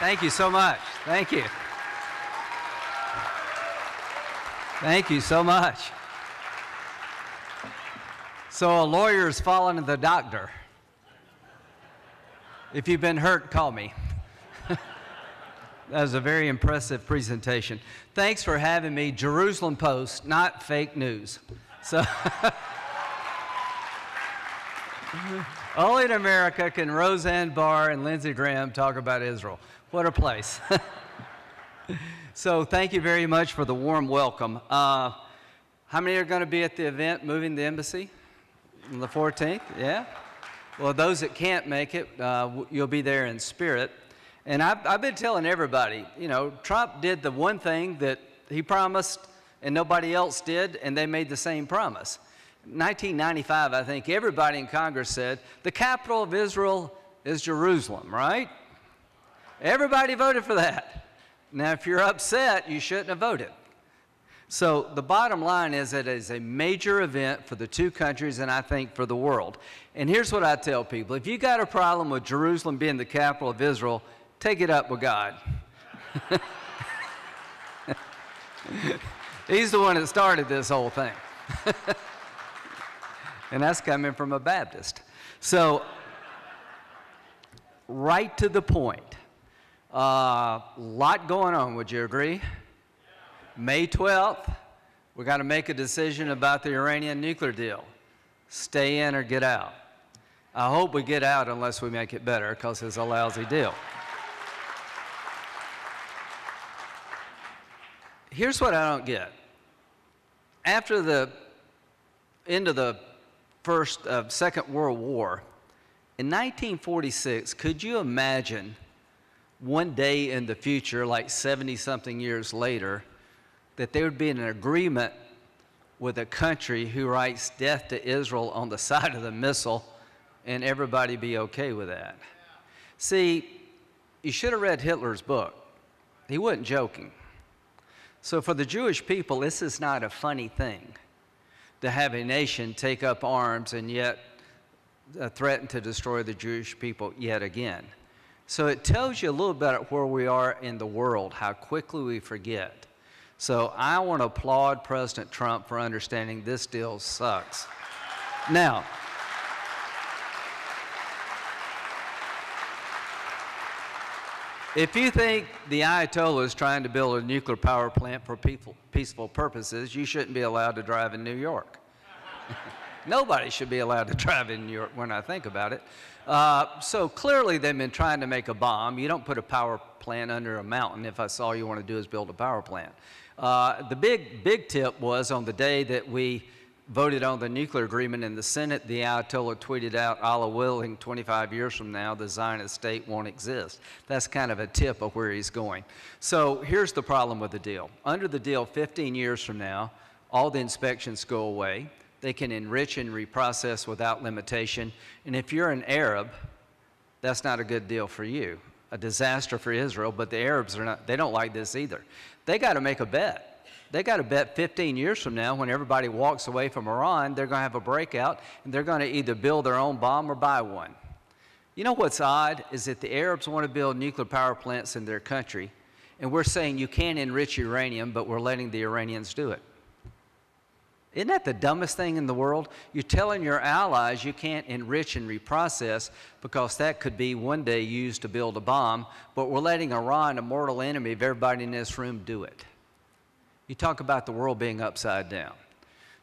Thank you so much. Thank you. Thank you so much. So a lawyer's following the doctor. If you've been hurt, call me. That was a very impressive presentation. Thanks for having me. Jerusalem Post, not fake news. So only in America can Roseanne Barr and Lindsey Graham talk about Israel. What a place. So thank you very much for the warm welcome. How many are going to be at the event, Moving the Embassy, on the 14th? Yeah? Well, those that can't make it, you'll be there in spirit. And I've been telling everybody, you know, Trump did the one thing that he promised and nobody else did, and they made the same promise. In 1995, I think everybody in Congress said, the capital of Israel is Jerusalem, right? Everybody voted for that. Now, if you're upset, you shouldn't have voted. So the bottom line is it is a major event for the two countries and I think for the world. And here's what I tell people. If you got a problem with Jerusalem being the capital of Israel, take it up with God. He's the one that started this whole thing. And that's coming from a Baptist. So, right to the point. Lot going on, would you agree? May 12th, we got to make a decision about the Iranian nuclear deal. Stay in or get out. I hope we get out unless we make it better, because it's a lousy deal. Here's what I don't get. After the end of the Second World War, in 1946, could you imagine one day in the future, like 70-something years later, that there would be an agreement with a country who writes death to Israel on the side of the missile and everybody be okay with that? See, you should have read Hitler's book. He wasn't joking. So for the Jewish people, this is not a funny thing to have a nation take up arms and yet threaten to destroy the Jewish people yet again. So it tells you a little bit about where we are in the world, how quickly we forget. So I want to applaud President Trump for understanding this deal sucks. Now, if you think the Ayatollah is trying to build a nuclear power plant for peaceful purposes, you shouldn't be allowed to drive in New York. Nobody should be allowed to drive in New York when I think about it. So clearly they've been trying to make a bomb. You don't put a power plant under a mountain if that's all you want to do is build a power plant. The big tip was on the day that we voted on the nuclear agreement in the Senate, the Ayatollah tweeted out, Allah willing, 25 years from now, the Zionist state won't exist. That's kind of a tip of where he's going. So here's the problem with the deal. Under the deal, 15 years from now, all the inspections go away. They can enrich and reprocess without limitation. And if you're an Arab, that's not a good deal for you. A disaster for Israel, but the Arabs are not, they don't like this either. They got to make a bet. They got to bet 15 years from now, when everybody walks away from Iran, they're going to have a breakout, and they're going to either build their own bomb or buy one. You know what's odd is that the Arabs want to build nuclear power plants in their country, and we're saying you can't enrich uranium, but we're letting the Iranians do it. Isn't that the dumbest thing in the world? You're telling your allies you can't enrich and reprocess because that could be one day used to build a bomb, but we're letting Iran, a mortal enemy of everybody in this room, do it. You talk about the world being upside down.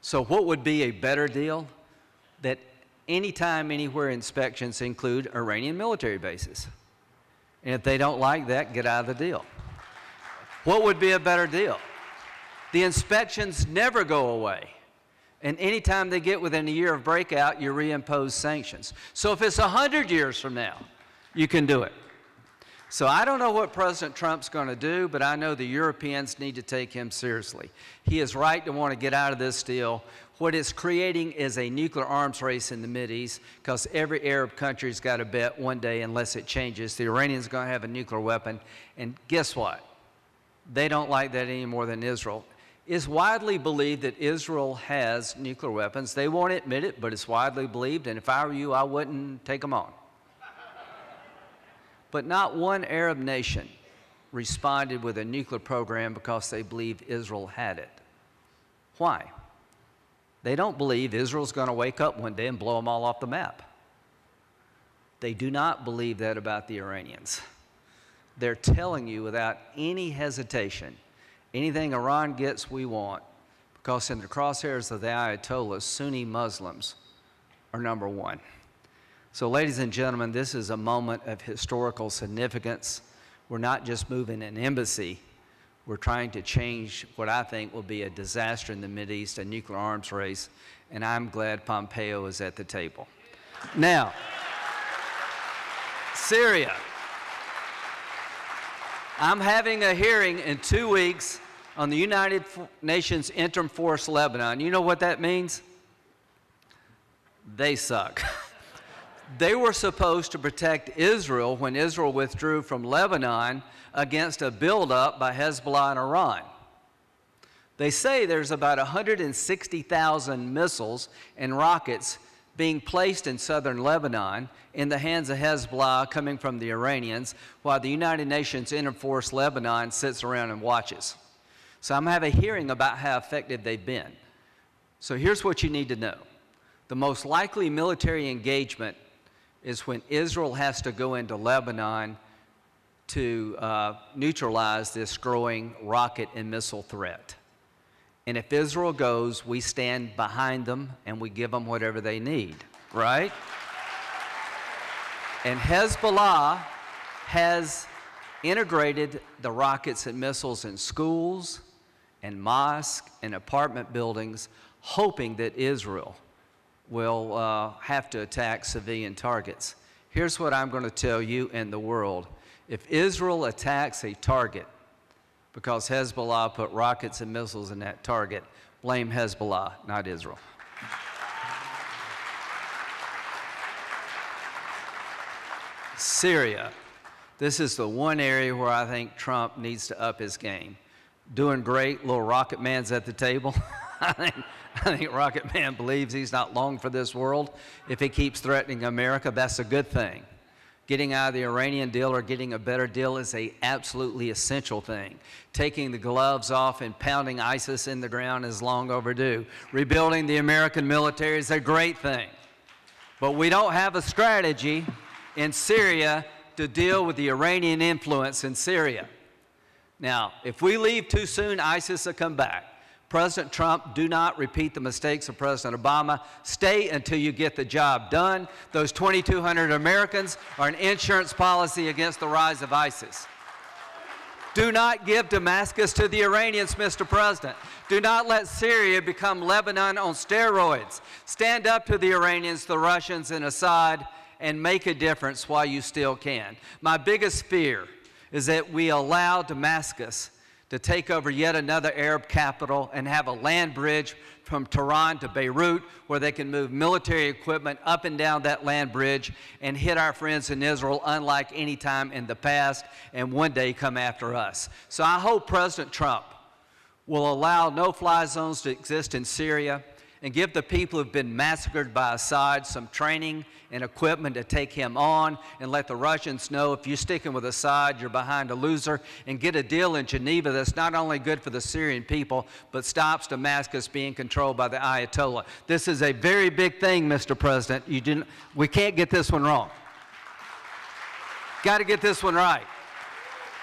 So what would be a better deal? That anytime, anywhere inspections include Iranian military bases. And if they don't like that, get out of the deal. What would be a better deal? The inspections never go away. And anytime they get within a year of breakout, you reimpose sanctions. So if it's 100 years from now, you can do it. So I don't know what President Trump's going to do, but I know the Europeans need to take him seriously. He is right to want to get out of this deal. What it's creating is a nuclear arms race in the Mideast, because every Arab country's got to bet one day, unless it changes, the Iranians are going to have a nuclear weapon. And guess what? They don't like that any more than Israel. It's widely believed that Israel has nuclear weapons. They won't admit it, but it's widely believed, and if I were you, I wouldn't take them on. But not one Arab nation responded with a nuclear program because they believed Israel had it. Why? They don't believe Israel's going to wake up one day and blow them all off the map. They do not believe that about the Iranians. They're telling you without any hesitation, anything Iran gets, we want, because in the crosshairs of the Ayatollahs, Sunni Muslims are number one. So, ladies and gentlemen, this is a moment of historical significance. We're not just moving an embassy. We're trying to change what I think will be a disaster in the Mideast, a nuclear arms race, and I'm glad Pompeo is at the table. Now, Syria. I'm having a hearing in 2 weeks on the United Nations Interim Force Lebanon. You know what that means? They suck. They were supposed to protect Israel when Israel withdrew from Lebanon against a buildup by Hezbollah and Iran. They say there's about 160,000 missiles and rockets being placed in southern Lebanon in the hands of Hezbollah coming from the Iranians, while the United Nations Interim Force Lebanon sits around and watches. So I'm having a hearing about how effective they've been. So here's what you need to know. The most likely military engagement is when Israel has to go into Lebanon to neutralize this growing rocket and missile threat. And if Israel goes, we stand behind them and we give them whatever they need, right? And Hezbollah has integrated the rockets and missiles in schools and mosques and apartment buildings, hoping that Israel will have to attack civilian targets. Here's what I'm going to tell you and the world. If Israel attacks a target because Hezbollah put rockets and missiles in that target, blame Hezbollah, not Israel. Syria. This is the one area where I think Trump needs to up his game. Doing great, little Rocket Man's at the table. I think Rocket Man believes he's not long for this world. If he keeps threatening America, that's a good thing. Getting out of the Iranian deal or getting a better deal is an absolutely essential thing. Taking the gloves off and pounding ISIS in the ground is long overdue. Rebuilding the American military is a great thing. But we don't have a strategy in Syria to deal with the Iranian influence in Syria. Now, if we leave too soon, ISIS will come back. President Trump, do not repeat the mistakes of President Obama. Stay until you get the job done. Those 2,200 Americans are an insurance policy against the rise of ISIS. Do not give Damascus to the Iranians, Mr. President. Do not let Syria become Lebanon on steroids. Stand up to the Iranians, the Russians, and Assad, and make a difference while you still can. My biggest fear is that we allow Damascus to take over yet another Arab capital and have a land bridge from Tehran to Beirut where they can move military equipment up and down that land bridge and hit our friends in Israel unlike any time in the past and one day come after us. So I hope President Trump will allow no-fly zones to exist in Syria and give the people who've been massacred by Assad some training and equipment to take him on, and let the Russians know if you're sticking with Assad, you're behind a loser, and get a deal in Geneva that's not only good for the Syrian people, but stops Damascus being controlled by the Ayatollah. This is a very big thing, Mr. President. We can't get this one wrong. Got to get this one right.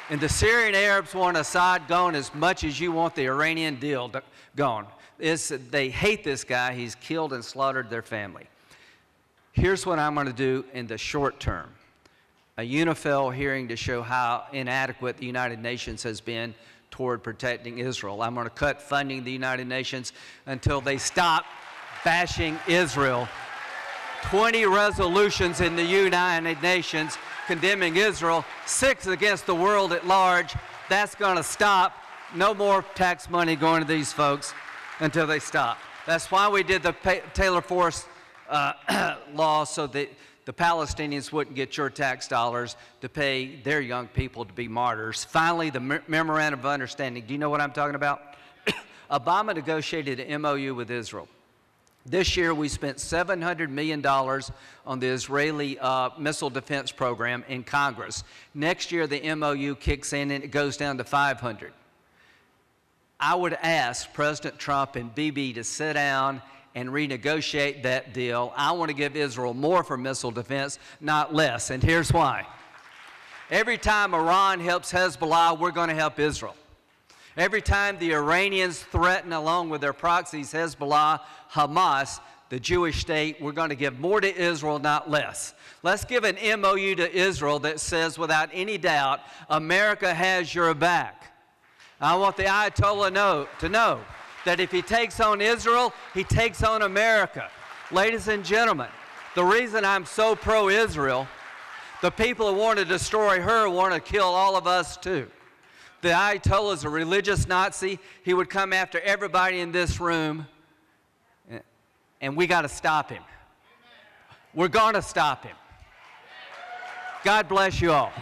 And the Syrian Arabs want Assad gone as much as you want the Iranian deal gone. They hate this guy. He's killed and slaughtered their family. Here's what I'm going to do in the short term. A UNIFIL hearing to show how inadequate the United Nations has been toward protecting Israel. I'm going to cut funding to the United Nations until they stop bashing Israel. 20 resolutions in the United Nations condemning Israel, 6 against the world at large. That's going to stop. No more tax money going to these folks until they stop. That's why we did the Taylor Force law, so that the Palestinians wouldn't get your tax dollars to pay their young people to be martyrs. Finally, the Memorandum of Understanding. Do you know what I'm talking about? Obama negotiated an MOU with Israel. This year, we spent $700 million on the Israeli missile defense program in Congress. Next year, the MOU kicks in and it goes down to 500. I would ask President Trump and Bibi to sit down and renegotiate that deal. I want to give Israel more for missile defense, not less, and here's why. Every time Iran helps Hezbollah, we're going to help Israel. Every time the Iranians threaten, along with their proxies, Hezbollah, Hamas, the Jewish state, we're going to give more to Israel, not less. Let's give an MOU to Israel that says, without any doubt, America has your back. I want the Ayatollah to know that if he takes on Israel, he takes on America. Ladies and gentlemen, the reason I'm so pro-Israel, the people who want to destroy her want to kill all of us too. The Ayatollah is a religious Nazi. He would come after everybody in this room, and we got to stop him. We're going to stop him. God bless you all.